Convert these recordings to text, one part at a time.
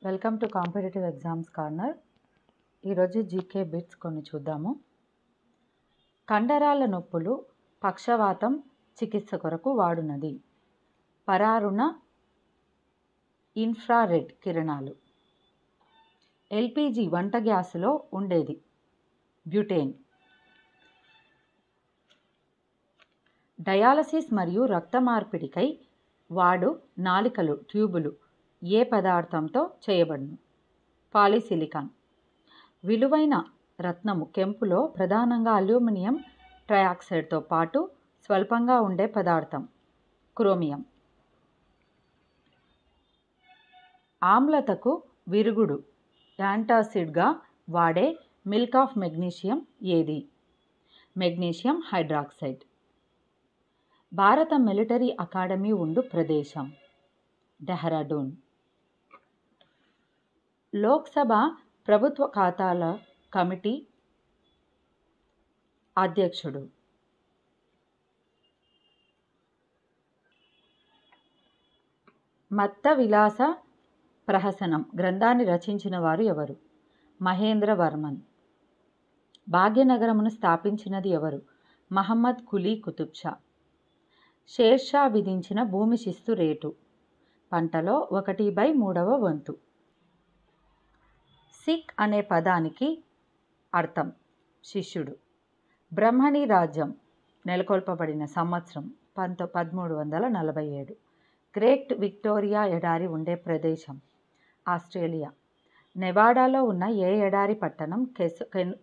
Welcome to competitive exams corner. ఈరోజు GK bits కొన్ని చూద్దాము. కండరాల నొప్పులు, పక్షవాతం చికిత్స కొరకు వాడునది. పరారుణ ఇన్ఫ్రారెడ్ కిరణాలు. ఎల్పిజి వంట గ్యాసులో ఉండేది బ్యూటేన్. డయాలసిస్ మరియు రక్త మార్పిడికై వాడు నాళికలు ట్యూబులు ఏ పదార్థంతో చేయబడును? పాలిసిలికాన్. విలువైన రత్నము కెంపులో ప్రధానంగా అల్యూమినియం ట్రైఆక్సైడ్తో పాటు స్వల్పంగా ఉండే పదార్థం క్రోమియం. ఆమ్లతకు విరుగుడు యాంటాసిడ్గా వాడే మిల్క్ ఆఫ్ మెగ్నీషియం ఏది? Magnesium hydroxide. భారత మిలిటరీ అకాడమీ ఉండు ప్రదేశం డెహ్రాడూన్. లోక్సభ ప్రభుత్వ ఖాతాల కమిటీ అధ్యక్షుడు. మత్త విలాస ప్రహసనం గ్రంథాన్ని రచించిన వారు ఎవరు? మహేంద్రవర్మన్. భాగ్యనగరమును స్థాపించినది ఎవరు? మహమ్మద్ కులీ కుతుబ్ షా. షేర్షా విధించిన భూమి శిస్తు రేటు పంటలో 1/3 వంతు. సిక్ అనే పదానికి అర్థం శిష్యుడు. బ్రహ్మణి రాజ్యం నెలకొల్పబడిన సంవత్సరం 1347. గ్రేట్ విక్టోరియా ఎడారి ఉండే ప్రదేశం ఆస్ట్రేలియా. నెవాడాలో ఉన్న ఏ ఎడారి పట్టణం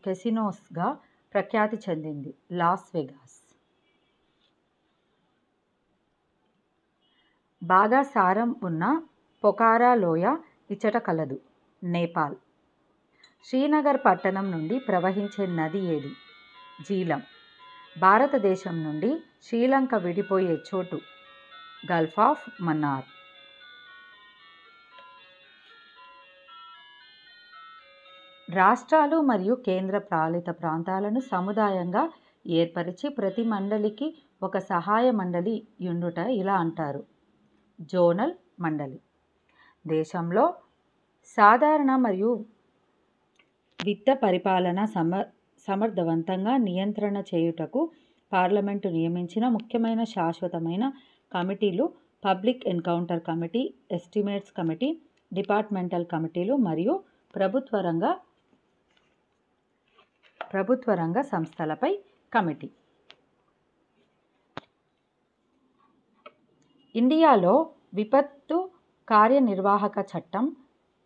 కెసినోస్గా ప్రఖ్యాతి చెందింది? Las Vegas. బాగా సారం ఉన్న పొఖారా లోయ ఇచ్చట కలదు నేపాల్. శ్రీనగర్ పట్టణం నుండి ప్రవహించే నది ఏది? జీలం. భారతదేశం నుండి శ్రీలంక విడిపోయే చోటు గల్ఫ్ ఆఫ్ మన్నార్. రాష్ట్రాలు మరియు కేంద్ర పాలిత ప్రాంతాలను సముదాయంగా ఏర్పరిచి ప్రతి మండలికి ఒక సహాయ మండలి యుండుట ఇలా అంటారు జోనల్ మండలి. దేశంలో సాధారణ మరియు విత్త పరిపాలన సమర్థవంతంగా నియంత్రణ చేయుటకు పార్లమెంటు నియమించిన ముఖ్యమైన శాశ్వతమైన కమిటీలు public encounter committee, estimates committee, departmental కమిటీలు మరియు ప్రభుత్వ రంగ సంస్థలపై కమిటీ. ఇండియాలో విపత్తు కార్యనిర్వాహక చట్టం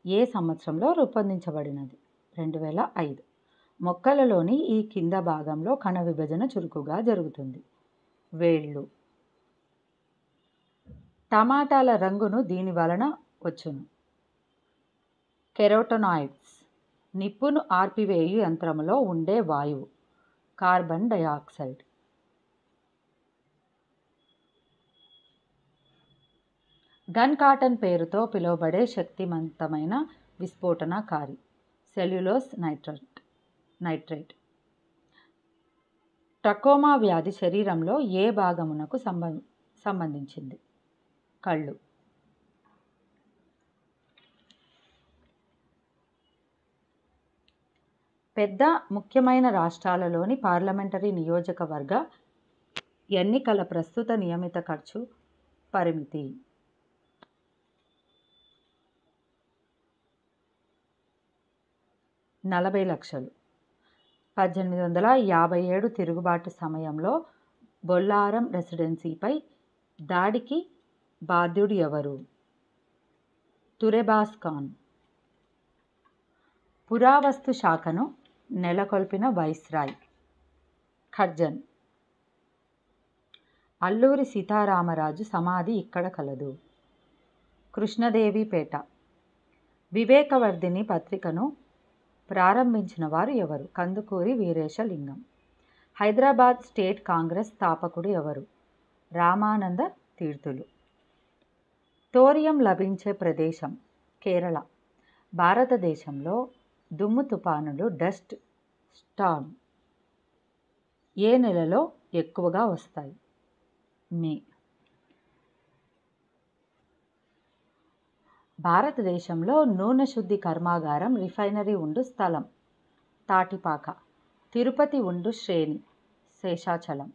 ఏ సంవత్సరంలో రూపొందించబడినది? 2005. మొక్కలలోని ఈ కింద భాగంలో కణ విభజన చురుకుగా జరుగుతుంది. వేళ్ళు. టమాటాల రంగును దీని వలన వచ్చును. కెరోటనాయిడ్స్. నిప్పును ఆర్పివేయు యంత్రములో ఉండే వాయువు కార్బన్ డయాక్సైడ్. గన్ కాటన్ పేరుతో పిలువబడే శక్తివంతమైన విస్ఫోటనకారి సెల్యులోస్ నైట్రేట్. ట్రకోమా వ్యాధి శరీరంలో ఏ భాగమునకు సంబంధించింది? కళ్ళు. పెద్ద ముఖ్యమైన రాష్ట్రాలలోని పార్లమెంటరీ నియోజకవర్గ ఎన్నికల ప్రస్తుత నియమిత ఖర్చు పరిమితి 40 లక్షలు. 1857 తిరుగుబాటు సమయంలో బొల్లారం రెసిడెన్సీపై దాడికి బాధ్యుడు ఎవరు? తురెబాస్ ఖాన్. పురావస్తు శాఖను నెలకొల్పిన వైస్రాయ్ ఖర్జన్. అల్లూరి సీతారామరాజు సమాధి ఇక్కడ కలదు. కృష్ణదేవిపేట. వివేకవర్ధిని పత్రికను ప్రారంభించిన వారు ఎవరు? కందుకూరి వీరేశలింగం. హైదరాబాద్ స్టేట్ కాంగ్రెస్ స్థాపకుడు ఎవరు? రామానంద తీర్థులు. థోరియం లభించే ప్రదేశం కేరళ. భారతదేశంలో దుమ్ము తుపానులు డస్ట్ స్టార్మ్ ఏ నెలలో ఎక్కువగా వస్తాయి? మే. భారతదేశంలో నూనె శుద్ధి కర్మాగారం రిఫైనరీ ఉండు స్థలం. తాటిపాక. తిరుపతి ఉండు శ్రేణి శేషాచలం.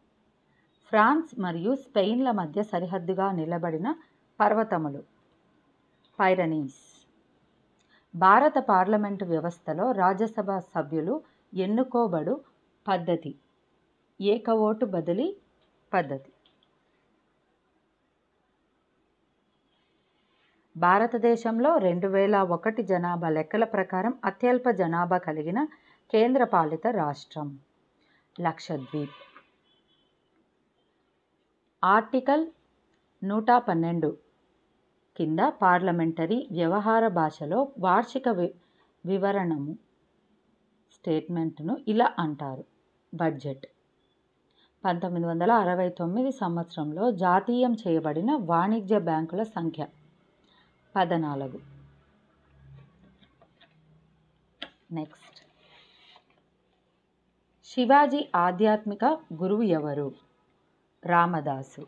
ఫ్రాన్స్ మరియు స్పెయిన్ల మధ్య సరిహద్దుగా నిలబడిన పర్వతములు పైరనీస్. భారత పార్లమెంటు వ్యవస్థలో రాజ్యసభ సభ్యులు ఎన్నుకోబడు పద్ధతి ఏకఓటు బదిలీ పద్ధతి. భారతదేశంలో 2001 జనాభా లెక్కల ప్రకారం అత్యల్ప జనాభా కలిగిన కేంద్రపాలిత రాష్ట్రం లక్షద్వీప్. ఆర్టికల్ 112 కింద పార్లమెంటరీ వ్యవహార భాషలో వార్షిక వివరణము స్టేట్మెంట్ను ఇలా అంటారు: బడ్జెట్. 1969 సంవత్సరంలో జాతీయం చేయబడిన వాణిజ్య బ్యాంకుల సంఖ్య 14. నెక్స్ట్, శివాజీ ఆధ్యాత్మిక గురువు ఎవరు? రామదాసు.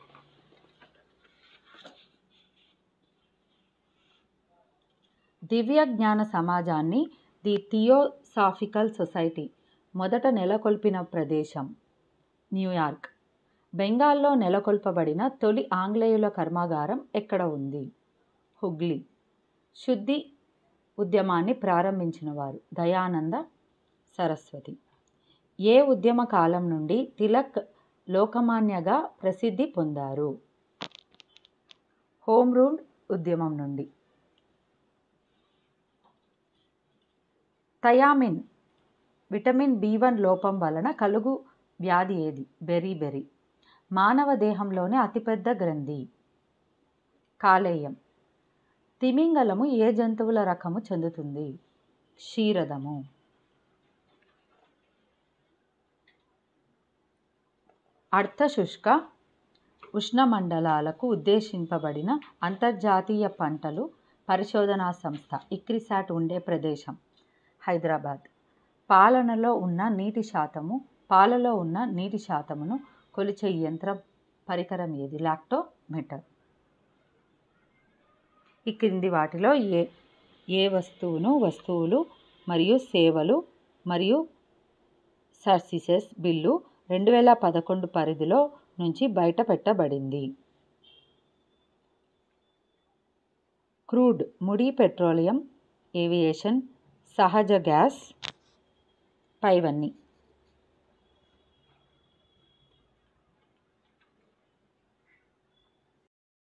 దివ్య జ్ఞాన సమాజాన్ని ది థియోసాఫికల్ సొసైటీ మొదట నెలకొల్పిన ప్రదేశం న్యూయార్క్. బెంగాల్లో నెలకొల్పబడిన తొలి ఆంగ్లేయుల కర్మాగారం ఎక్కడ ఉంది? హుగ్లీ. శుద్ధి ఉద్యమాన్ని ప్రారంభించిన వారు దయానంద సరస్వతి. ఏ ఉద్యమ కాలం నుండి తిలక్ లోకమాన్యగా ప్రసిద్ధి పొందారు? హోమ్ రూల్ ఉద్యమం నుండి. థయామిన్ విటమిన్ B1 లోపం వలన కలుగు వ్యాధి ఏది? బెరీ. మానవ దేహంలోని అతిపెద్ద గ్రంథి కాలేయం. తిమింగలము ఏ జంతువుల రకము చెందుతుంది? క్షీరదము. అర్ధశుష్క ఉష్ణమండలాలకు ఉద్దేశింపబడిన అంతర్జాతీయ పంటలు పరిశోధనా సంస్థ ఇక్రిసాట్ ఉండే ప్రదేశం హైదరాబాద్. పాలలో ఉన్న నీటి శాతమును కొలిచే యంత్రం పరికరం ఏది? లాక్టోమీటర్. ఈ క్రింది వాటిలో ఏ వస్తువులు మరియు సేవలు మరియు సర్వీసెస్ బిల్లు 2011 పరిధిలో నుంచి బయటపెట్టబడింది? క్రూడ్, ముడి పెట్రోలియం, ఏవియేషన్, సహజ గ్యాస్ పైవన్నీ.